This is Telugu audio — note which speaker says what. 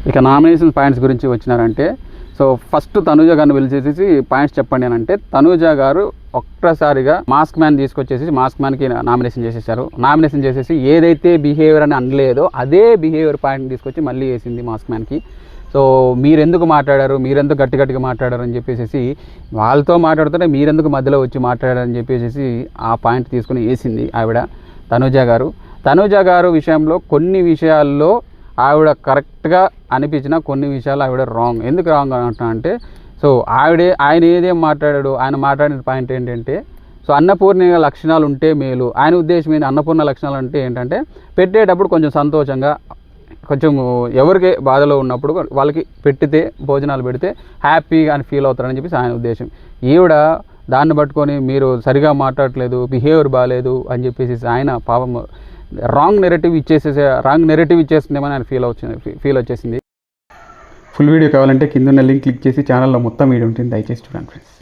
Speaker 1: ఇక నామినేషన్ పాయింట్స్ గురించి వచ్చినారంటే, సో ఫస్ట్ తనూజ గారిని పిలిచేసి పాయింట్స్ చెప్పండి అని అంటే, తనూజ గారు ఒక్కసారిగా మాస్క్ మ్యాన్ తీసుకొచ్చేసి మాస్క్ మ్యాన్కి నామినేషన్ చేసేసారు. నామినేషన్ చేసేసి ఏదైతే బిహేవియర్ అని అనలేదో అదే బిహేవియర్ పాయింట్ని తీసుకొచ్చి మళ్ళీ వేసింది మాస్క్ మ్యాన్కి. సో మీరెందుకు మాట్లాడారు, మీరెందుకు గట్టిగా మాట్లాడారు అని చెప్పేసి వాళ్ళతో మాట్లాడుతుంటే మీరెందుకు మధ్యలో వచ్చి మాట్లాడారని చెప్పేసి ఆ పాయింట్ తీసుకుని వేసింది ఆవిడ తనూజ గారు విషయంలో కొన్ని విషయాల్లో ఆవిడ కరెక్ట్గా అనిపించిన, కొన్ని విషయాలు ఆవిడ రాంగ్. ఎందుకు రాంగ్ అంటున్నా అంటే, సో ఆయన ఏదేం మాట్లాడాడు, ఆయన మాట్లాడిన పాయింట్ ఏంటంటే, సో అన్నపూర్ణ లక్షణాలు ఉంటే మేలు. ఆయన ఉద్దేశం ఏంటి, అన్నపూర్ణ లక్షణాలు అంటే ఏంటంటే పెట్టేటప్పుడు కొంచెం సంతోషంగా, కొంచెం ఎవరికి బాధలో ఉన్నప్పుడు వాళ్ళకి భోజనాలు పెడితే హ్యాపీగా అని ఫీల్ అవుతారని చెప్పేసి ఆయన ఉద్దేశం. ఈవిడ దాన్ని పట్టుకొని మీరు సరిగా మాట్లాడట్లేదు, బిహేవియర్ బాగాలేదు అని చెప్పేసి ఆయన పాపం రాంగ్ నెరేటివ్ ఇచ్చేస్తుందేమని ఆయన ఫీల్ వచ్చేసింది. ఫుల్ వీడియో కావాలంటే కింద ఉన్న లింక్ క్లిక్ చేసి ఛానల్లో మొత్తం వీడియో ఉంటుంది, దయచేసి చూడండి ఫ్రెండ్స్.